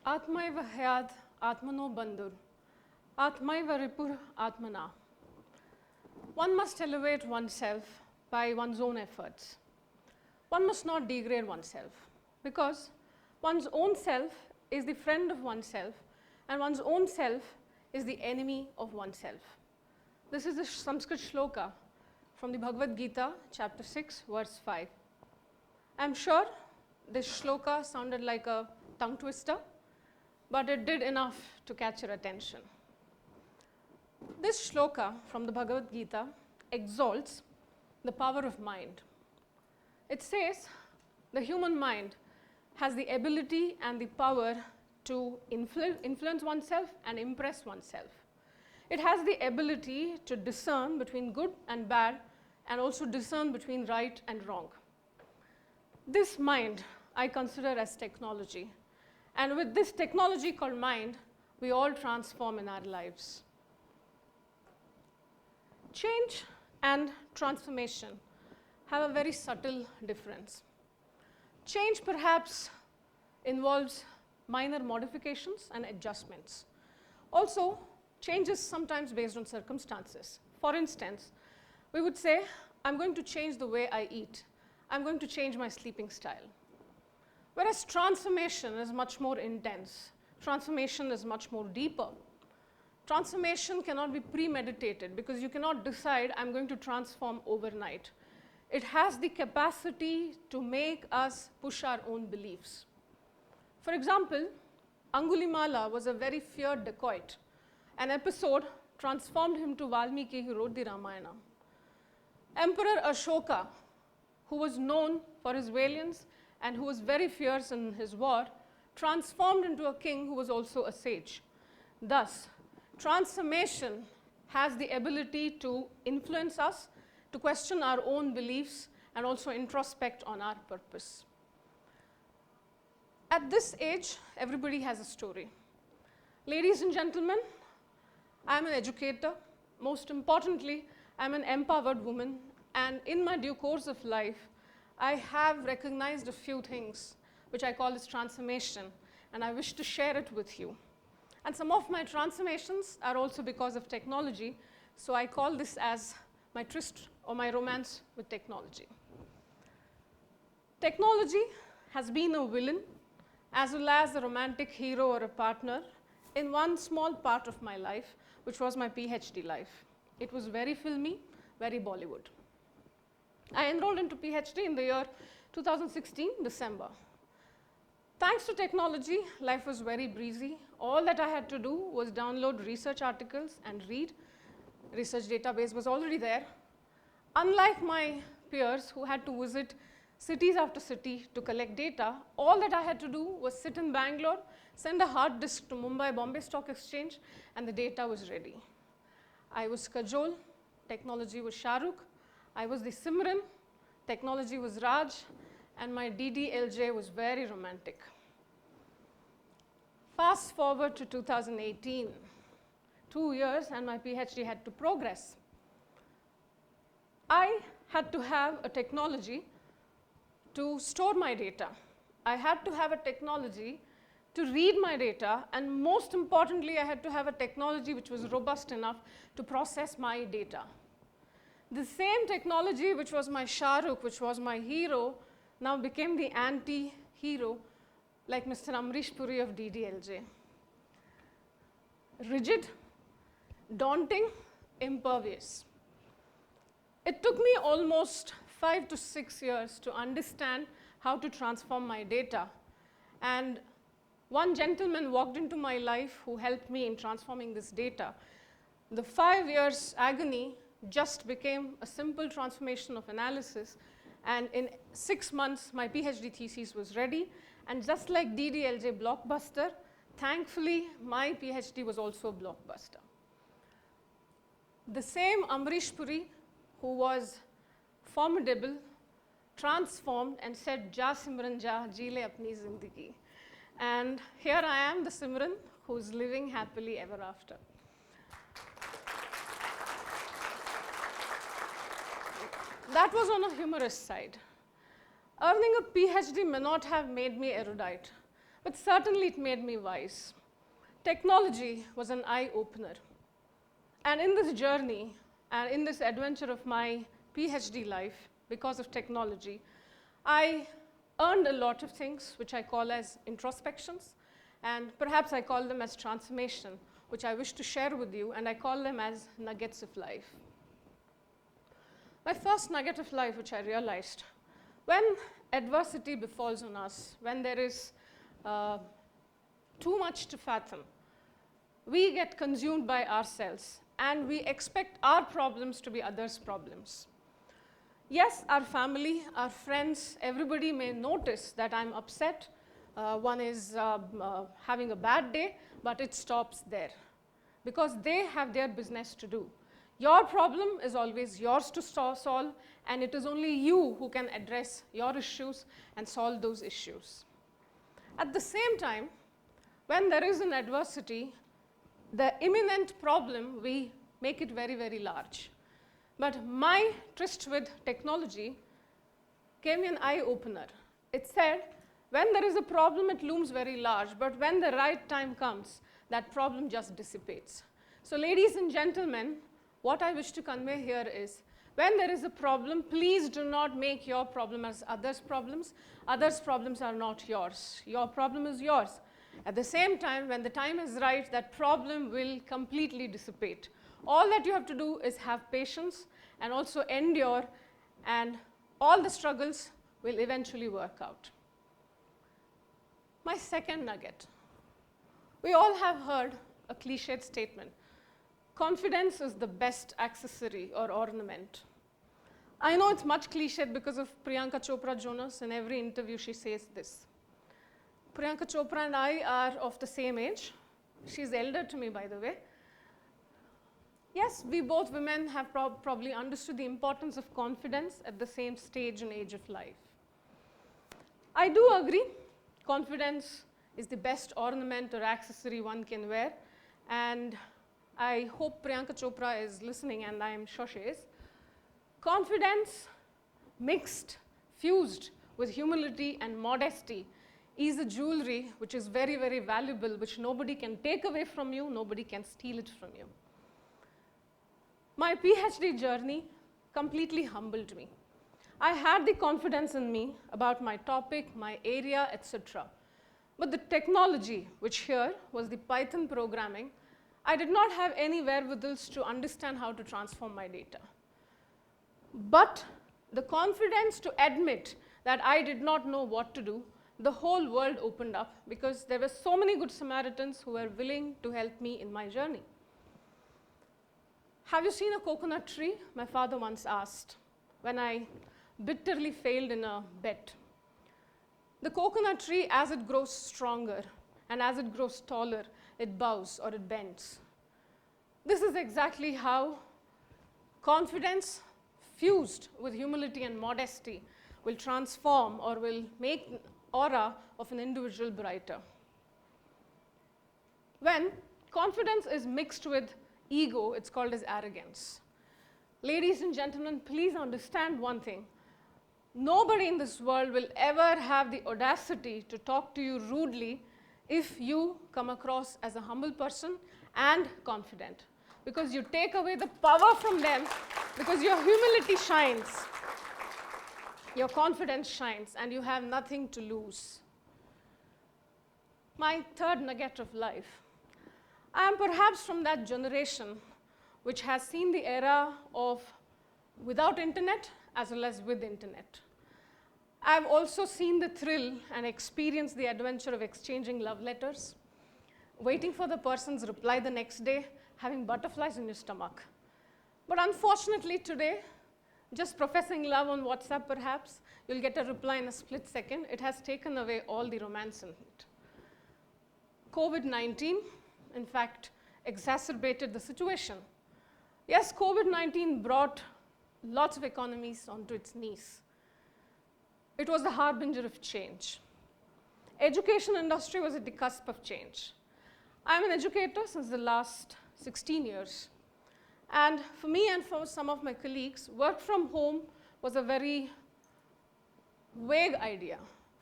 Atmaiva hyad atmano bandhur, Atmaiva ripur atmana. One must elevate oneself by one's own efforts. One must not degrade oneself because one's own self is the friend of oneself and one's own self is the enemy of oneself. This is a Sanskrit shloka from the Bhagavad Gita, chapter 6, verse 5. I'm sure this shloka sounded like a tongue twister, but it did enough to catch your attention. This shloka from the Bhagavad Gita exalts the power of mind. It says the human mind has the ability and the power to influence oneself and impress oneself. It has the ability to discern between good and bad and also discern between right and wrong. This mind I consider as technology. And with this technology called mind, we all transform in our lives. Change and transformation have a very subtle difference. Change perhaps involves minor modifications and adjustments. Also, change is sometimes based on circumstances. For instance, we would say, I'm going to change the way I eat. I'm going to change my sleeping style. Whereas transformation is much more intense. Transformation is much more deeper. Transformation cannot be premeditated because you cannot decide, I'm going to transform overnight. It has the capacity to make us push our own beliefs. For example, Angulimala was a very feared dacoit. An episode transformed him to Valmiki, who wrote the Ramayana. Emperor Ashoka, who was known for his valiance and who was very fierce in his war, transformed into a king who was also a sage. Thus, transformation has the ability to influence us, to question our own beliefs, and also introspect on our purpose. At this age, everybody has a story. Ladies and gentlemen, I'm an educator. Most importantly, I'm an empowered woman. And in my due course of life, I have recognized a few things which I call as transformation, and I wish to share it with you. And some of my transformations are also because of technology, so I call this as my tryst or my romance with technology. Technology has been a villain as well as a romantic hero or a partner in one small part of my life, which was my PhD life. It was very filmy, very Bollywood. I enrolled into PhD in the year 2016, December. Thanks to technology, life was very breezy. All that I had to do was download research articles and read. Research database was already there. Unlike my peers who had to visit cities after city to collect data, all that I had to do was sit in Bangalore, send a hard disk to Mumbai Bombay Stock Exchange, and the data was ready. I was Kajol, technology was Shahrukh, I was the Simran, technology was Raj, and my DDLJ was very romantic. Fast forward to 2018, 2 years and my PhD had to progress. I had to have a technology to store my data. I had to have a technology to read my data, and most importantly, I had to have a technology which was robust enough to process my data. The same technology which was my Shahrukh, which was my hero, now became the anti-hero, like Mr. Amrish Puri of DDLJ. Rigid, daunting, impervious. It took me almost 5 to 6 years to understand how to transform my data. And one gentleman walked into my life who helped me in transforming this data. The 5 years agony just became a simple transformation of analysis. And in 6 months, my PhD thesis was ready. And just like DDLJ blockbuster, thankfully, my PhD was also a blockbuster. The same Amrish Puri, who was formidable, transformed and said, "Ja Simran ja, ji le apni zindagi." And here I am, the Simran, who's living happily ever after. That was on a humorous side. Earning a PhD may not have made me erudite, but certainly it made me wise. Technology was an eye-opener. And in this journey, and in this adventure of my PhD life, because of technology, I earned a lot of things, which I call as introspections, and perhaps I call them as transformation, which I wish to share with you, and I call them as nuggets of life. My first nugget of life, which I realized, when adversity befalls on us, when there is too much to fathom, we get consumed by ourselves, and we expect our problems to be others' problems. Yes, our family, our friends, everybody may notice that I'm upset, one is having a bad day, but it stops there, because they have their business to do. Your problem is always yours to solve, and it is only you who can address your issues and solve those issues. At the same time, when there is an adversity, the imminent problem, we make it very, very large. But my tryst with technology gave me an eye-opener. It said, when there is a problem, it looms very large, but when the right time comes, that problem just dissipates. So ladies and gentlemen, what I wish to convey here is, when there is a problem, please do not make your problem as others' problems. Others' problems are not yours. Your problem is yours. At the same time, when the time is right, that problem will completely dissipate. All that you have to do is have patience and also endure, and all the struggles will eventually work out. My second nugget. We all have heard a cliched statement. Confidence is the best accessory or ornament. I know it's much cliched because of Priyanka Chopra Jonas. In every interview she says this. Priyanka Chopra and I are of the same age. She's elder to me, by the way. Yes, we both women have probably understood the importance of confidence at the same stage and age of life. I do agree, confidence is the best ornament or accessory one can wear, and I hope Priyanka Chopra is listening, and I am sure she is. Confidence mixed, fused with humility and modesty is a jewelry which is very, very valuable, which nobody can take away from you, nobody can steal it from you. My PhD journey completely humbled me. I had the confidence in me about my topic, my area, etc. But the technology, which here was the Python programming, I did not have any wherewithals to understand how to transform my data. But the confidence to admit that I did not know what to do, the whole world opened up, because there were so many good Samaritans who were willing to help me in my journey. Have you seen a coconut tree? My father once asked, when I bitterly failed in a bet. The coconut tree, as it grows stronger and as it grows taller, it bows or it bends. This is exactly how confidence fused with humility and modesty will transform or will make the aura of an individual brighter. When confidence is mixed with ego, it's called as arrogance. Ladies and gentlemen, please understand one thing. Nobody in this world will ever have the audacity to talk to you rudely if you come across as a humble person and confident, because you take away the power from them, because your humility shines, your confidence shines, and you have nothing to lose. My third nugget of life. I am perhaps from that generation which has seen the era of without internet as well as with internet. I've also seen the thrill and experienced the adventure of exchanging love letters, waiting for the person's reply the next day, having butterflies in your stomach. But unfortunately today, just professing love on WhatsApp perhaps, you'll get a reply in a split second. It has taken away all the romance in it. COVID-19, in fact, exacerbated the situation. Yes, COVID-19 brought lots of economies onto its knees. It was the harbinger of change. Education industry was at the cusp of change. I'm an educator since the last 16 years. And for me and for some of my colleagues, work from home was a very vague idea.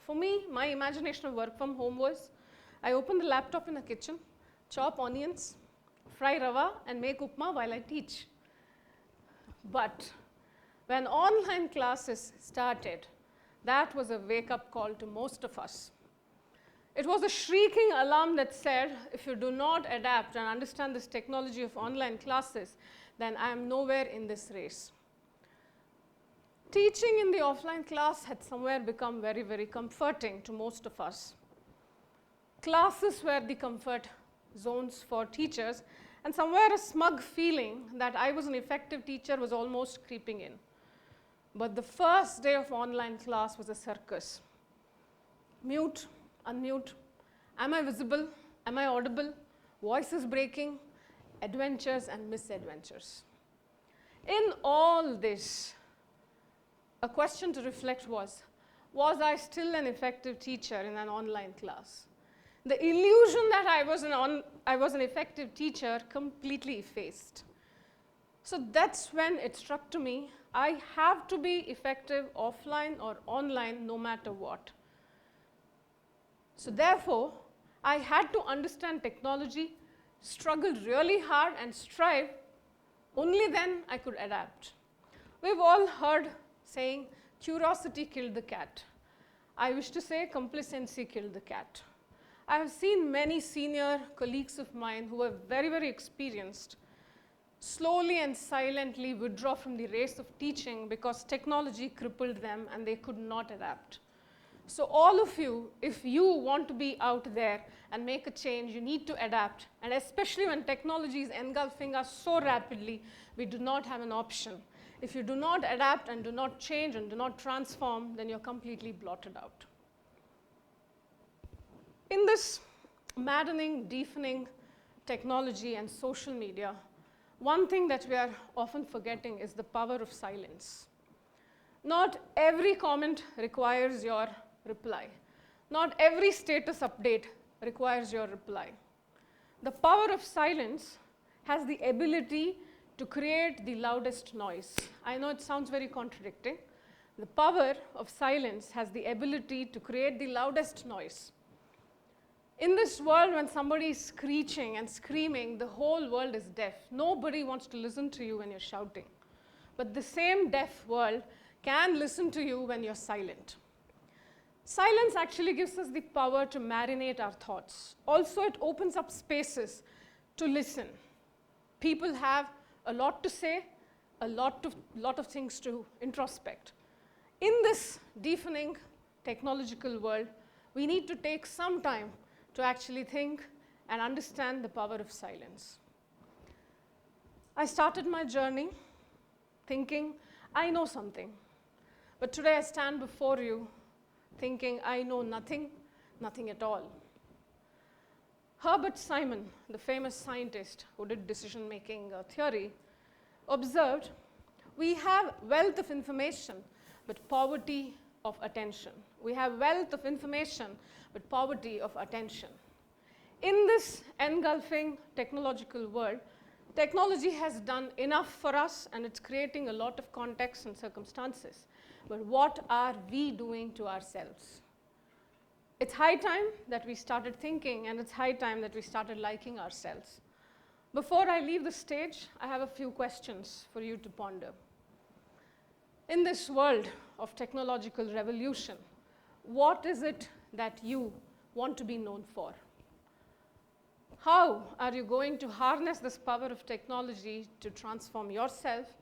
For me, my imagination of work from home was I open the laptop in the kitchen, chop onions, fry rava, and make upma while I teach. But when online classes started, that was a wake-up call to most of us. It was a shrieking alarm that said, if you do not adapt and understand this technology of online classes, then I am nowhere in this race. Teaching in the offline class had somewhere become very, very comforting to most of us. Classes were the comfort zones for teachers, and somewhere a smug feeling that I was an effective teacher was almost creeping in. But the first day of online class was a circus. Mute, unmute, am I visible, am I audible, voices breaking, adventures and misadventures. In all this, a question to reflect was I still an effective teacher in an online class? The illusion that I was an effective teacher completely effaced. So that's when it struck to me, I have to be effective offline or online no matter what. So therefore, I had to understand technology, struggle really hard and strive. Only then I could adapt. We've all heard saying, curiosity killed the cat. I wish to say complacency killed the cat. I have seen many senior colleagues of mine who are very, very experienced slowly and silently withdraw from the race of teaching because technology crippled them and they could not adapt. So all of you, if you want to be out there and make a change, you need to adapt. And especially when technology is engulfing us so rapidly, we do not have an option. If you do not adapt and do not change and do not transform, then you're completely blotted out. In this maddening, deafening technology and social media, one thing that we are often forgetting is the power of silence. Not every comment requires your reply. Not every status update requires your reply. The power of silence has the ability to create the loudest noise. I know it sounds very contradicting. The power of silence has the ability to create the loudest noise. In this world, when somebody is screeching and screaming, the whole world is deaf. Nobody wants to listen to you when you're shouting. But the same deaf world can listen to you when you're silent. Silence actually gives us the power to marinate our thoughts. Also, it opens up spaces to listen. People have a lot to say, a lot of things to introspect. In this deafening technological world, we need to take some time to actually think and understand the power of silence. I started my journey thinking, I know something. But today I stand before you thinking, I know nothing, nothing at all. Herbert Simon, the famous scientist who did decision-making theory, observed, we have wealth of information, but poverty of attention. We have wealth of information, but poverty of attention. In this engulfing technological world, technology has done enough for us, and it's creating a lot of context and circumstances. But what are we doing to ourselves? It's high time that we started thinking, and it's high time that we started liking ourselves. Before I leave the stage, I have a few questions for you to ponder. In this world of technological revolution, what is it that you want to be known for? How are you going to harness this power of technology to transform yourself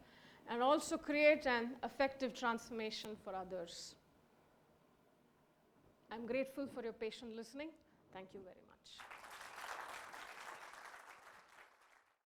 and also create an effective transformation for others? I'm grateful for your patient listening. Thank you very much.